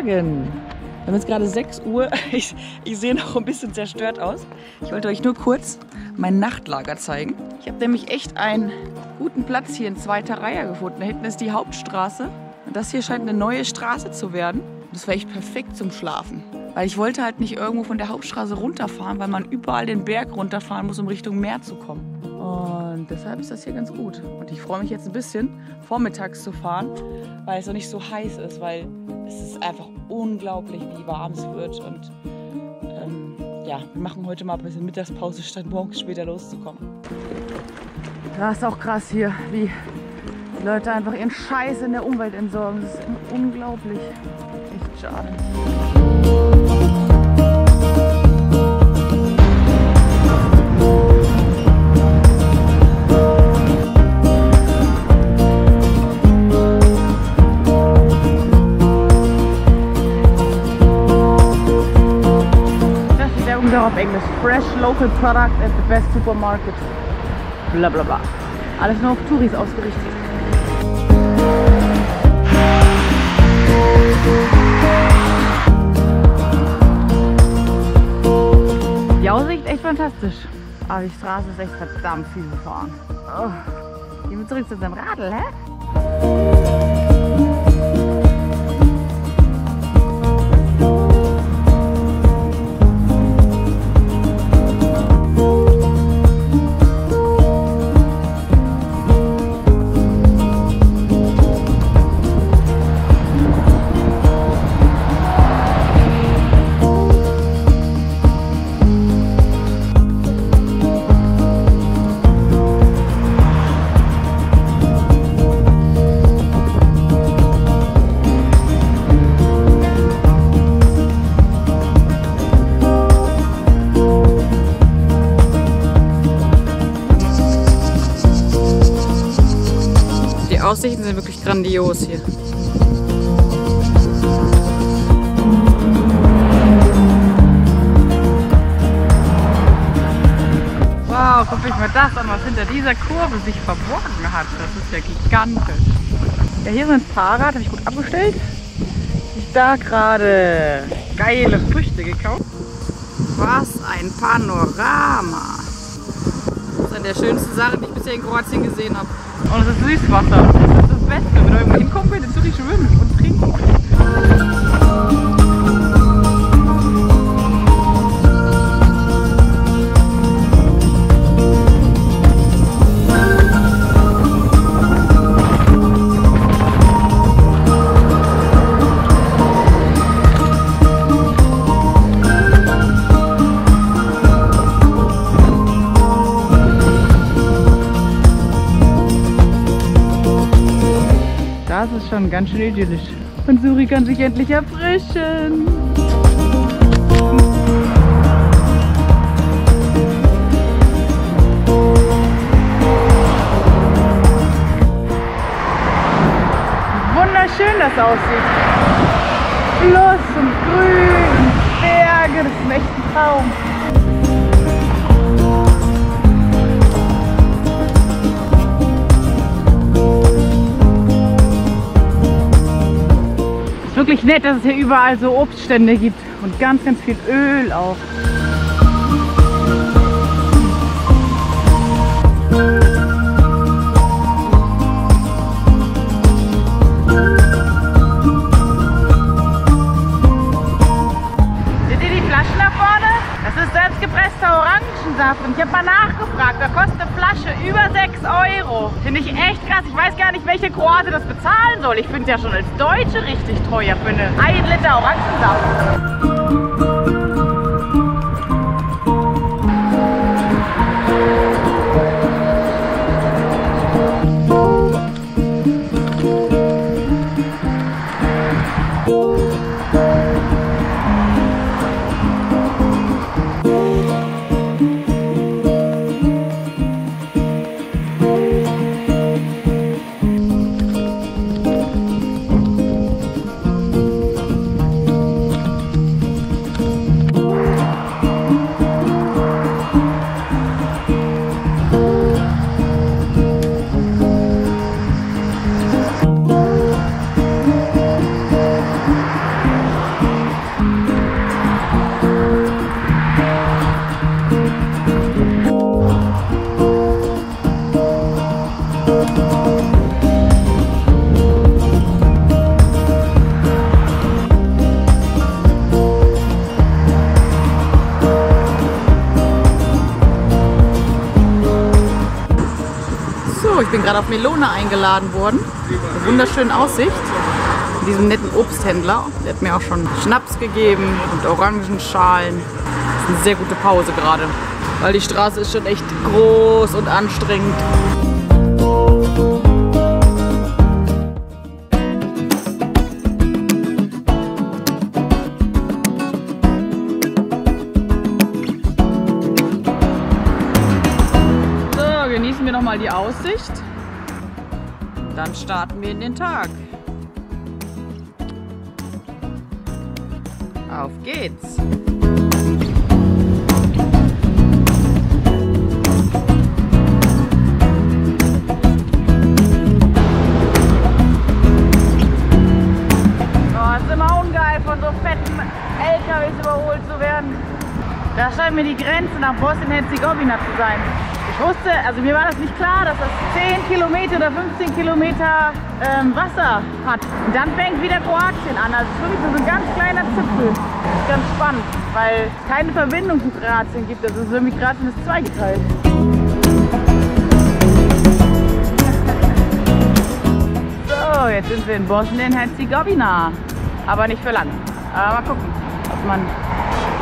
Morgen! Wir haben jetzt gerade 6 Uhr. Ich sehe noch ein bisschen zerstört aus. Ich wollte euch nur kurz mein Nachtlager zeigen. Ich habe nämlich echt einen guten Platz hier in zweiter Reihe gefunden. Da hinten ist die Hauptstraße. Und das hier scheint eine neue Straße zu werden. Das wäre echt perfekt zum Schlafen. Weil ich wollte halt nicht irgendwo von der Hauptstraße runterfahren, weil man überall den Berg runterfahren muss, um Richtung Meer zu kommen. Und deshalb ist das hier ganz gut. Und ich freue mich jetzt ein bisschen, vormittags zu fahren, weil es noch nicht so heiß ist, weil es ist einfach unglaublich, wie warm es wird. Und ja, wir machen heute mal ein bisschen Mittagspause, statt morgens später loszukommen. Das ist auch krass hier, wie die Leute einfach ihren Scheiß in der Umwelt entsorgen. Das ist unglaublich. Echt schade. Auf Englisch. Fresh local product at the best supermarket. Bla bla bla. Alles nur auf Touris ausgerichtet. Die Aussicht echt fantastisch. Aber die Straße ist echt verdammt viel gefahren. Oh. Gehen wir zurück zu unserem Radl, hä? Die Aussichten sind wirklich grandios hier. Wow, guck euch mal das an, was hinter dieser Kurve sich verborgen hat. Das ist ja gigantisch. Ja, hier sind Fahrrad, habe ich gut abgestellt. Ich da gerade geile Früchte gekauft. Was ein Panorama! Das ist eine der schönsten Sachen, die ich bisher in Kroatien gesehen habe. Und es ist Süßwasser. Das ist das Beste. Wenn ihr irgendwo hinkommen könnt, in Zürich schwimmen und trinken. Das ist schon ganz schön idyllisch. Und Suri kann sich endlich erfrischen. Wunderschön das aussieht. Fluss und Grün und Berge, das ist echt ein Traum. Wirklich nett, dass es hier überall so Obststände gibt und ganz, ganz viel Öl auch. Seht ihr die Flaschen da vorne? Das ist selbstgepresster Orangensaft und ich habe mal nachgefragt, da kostet eine Flasche über 6 €. Finde ich echt krass. Ich weiß gar nicht, welche Kroate das bezahlen soll. Ich finde es ja schon als Deutsche richtig teuer für eine 1 Liter Orangensaft. gerade auf Melone eingeladen worden. Eine wunderschöne Aussicht. Mit diesem netten Obsthändler. Der hat mir auch schon Schnaps gegeben und Orangenschalen. Das ist eine sehr gute Pause gerade, weil die Straße ist schon echt groß und anstrengend. So, genießen wir nochmal die Aussicht. Dann starten wir in den Tag. Auf geht's! Von so fetten LKWs überholt zu werden. Da scheint mir die Grenze nach Bosnien-Herzegowina zu sein. Ich wusste, also mir war das nicht klar, dass das 10 Kilometer oder 15 Kilometer Wasser hat. Und dann fängt wieder Kroatien an. Also es ist wirklich so ein ganz kleiner Zipfel. Das ist ganz spannend, weil es keine Verbindung zu Kroatien gibt. Also irgendwie Kroatien ist zweigeteilt. So, jetzt sind wir in Bosnien-Herzegowina. Aber nicht für lang. Aber mal gucken, ob man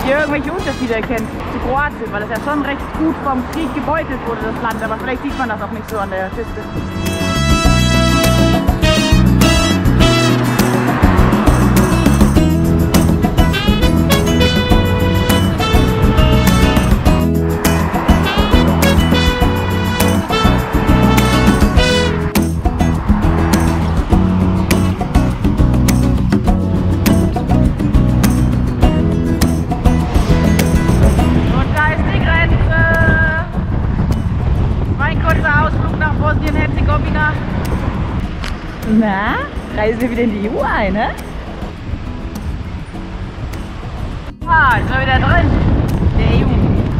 hier irgendwelche Unterschiede erkennt zu Kroatien, weil es ja schon recht gut vom Krieg gebeutelt wurde, das Land. Aber vielleicht sieht man das auch nicht so an der Küste. Na, reisen wir wieder in die EU ein, ne? Ah, ist er wieder drin. Der EU.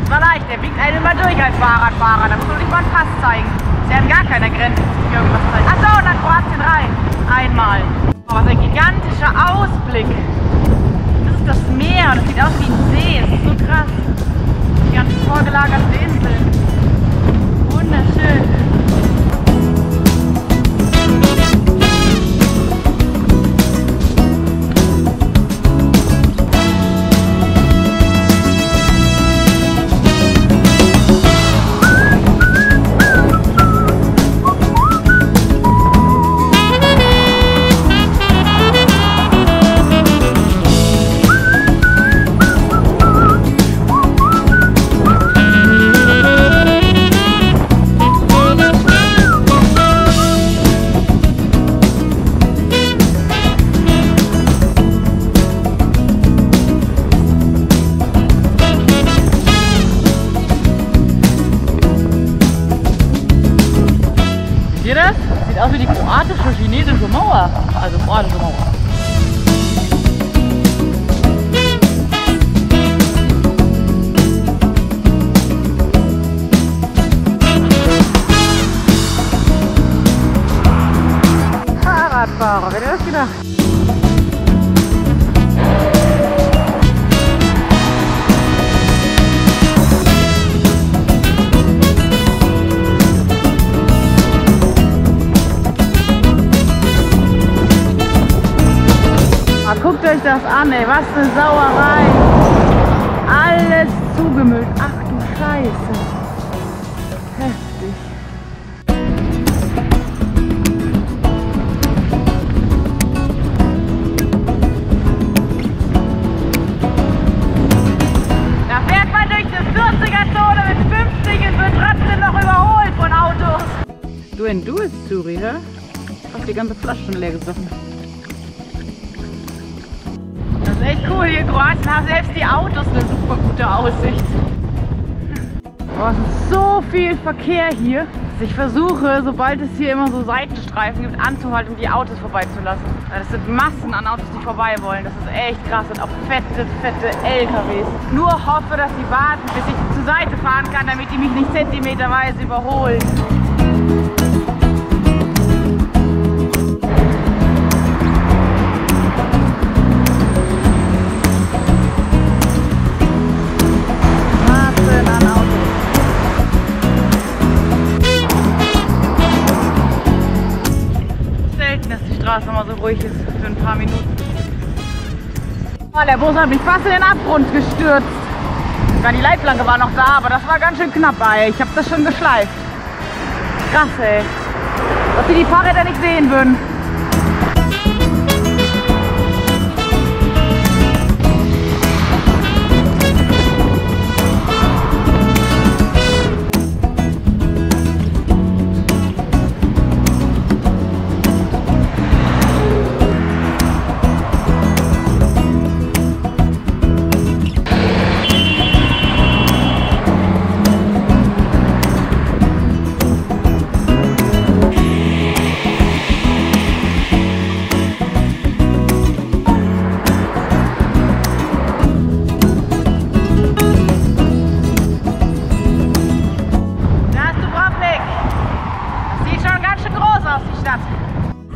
Das war leicht, der biegt einen immer durch als Fahrradfahrer. Da muss man nicht mal einen Pass zeigen. Ist ja an gar keiner Grenze, muss ich irgendwas zeigen. Achso, und dann Kroatien rein. Einmal. Oh, was ein gigantischer Ausblick. Das ist das Meer und das sieht aus wie ein See. Das ist so krass. Die ganzen vorgelagerten Inseln. Wunderschön. Sieht aus wie die kroatische-chinesische Mauer. Also kroatische Mauer. Fahrradfahrer, wer hätte das gedacht? Guckt euch das an, ey, was eine Sauerei. Alles zugemüllt. Ach du Scheiße. Heftig. Da fährt man durch die 40er-Zone mit 50 und wird trotzdem noch überholt von Autos. Du endurst, Suri, hä? Hast die ganze Flasche schon leer gesoffen. Das ist echt cool, hier in Kroatien haben selbst die Autos eine super gute Aussicht. Oh, es ist so viel Verkehr hier, dass ich versuche, sobald es hier immer so Seitenstreifen gibt, anzuhalten und die Autos vorbeizulassen. Das sind Massen an Autos, die vorbei wollen. Das ist echt krass und auch fette LKWs. Nur hoffe, dass sie warten, bis ich zur Seite fahren kann, damit die mich nicht zentimeterweise überholen. dass die Straße mal so ruhig ist für ein paar Minuten. Oh, der Bus hat mich fast in den Abgrund gestürzt. Ja, die Leitplanke war noch da, aber das war ganz schön knapp, ey. Ich habe das schon geschleift. Krass, ey. Dass sie die Fahrräder nicht sehen würden.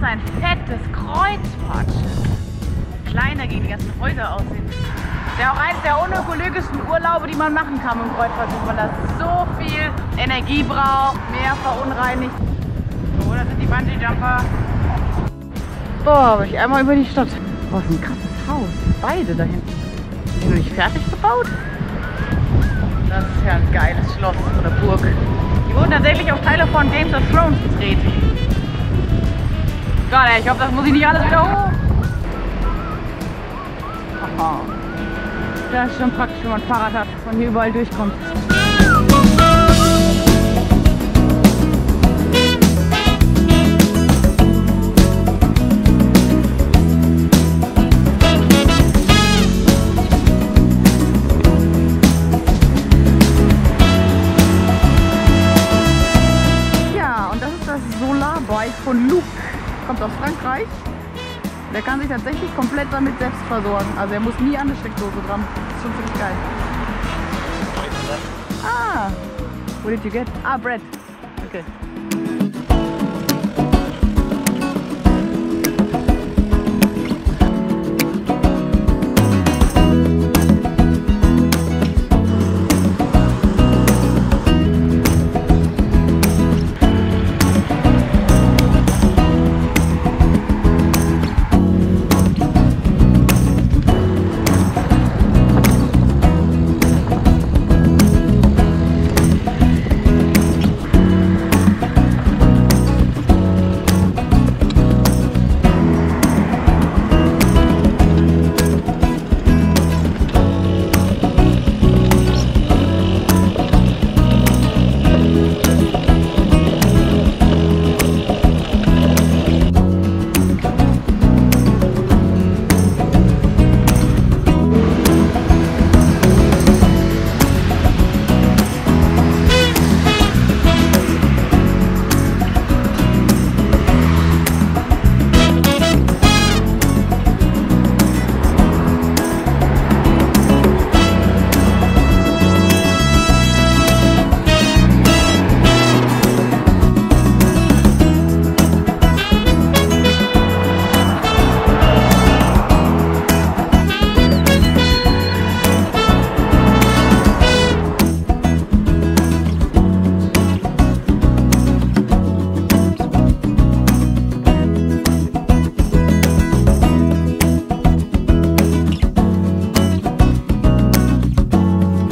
Ein fettes Kreuzfahrtschiff. Kleiner gegen die ganzen Häuser aussehen. Das ist ja auch eines der unökologischsten Urlaube, die man machen kann im Kreuzfahrtschiff, weil das so viel Energie braucht, Meer verunreinigt. So, das sind die Bungee-Jumper. Boah, bin ich einmal über die Stadt. Boah, ist ein krasses Haus. Beide da hinten. Sind die noch nicht fertig gebaut? Das ist ja ein geiles Schloss oder Burg. Die wurden tatsächlich auch Teile von Games of Thrones gedreht. Gott, ey, ich hoffe, das muss ich nicht alles wieder hoch. Aha. Das ist schon praktisch, wenn man ein Fahrrad hat, dass man hier überall durchkommt. Ja, und das ist das Solarbike von Luke. Kommt aus Frankreich. Der kann sich tatsächlich komplett damit selbst versorgen. Also er muss nie an eine Steckdose dran. Das ist schon ziemlich geil. Ah, what did you get? Ah, bread. Okay.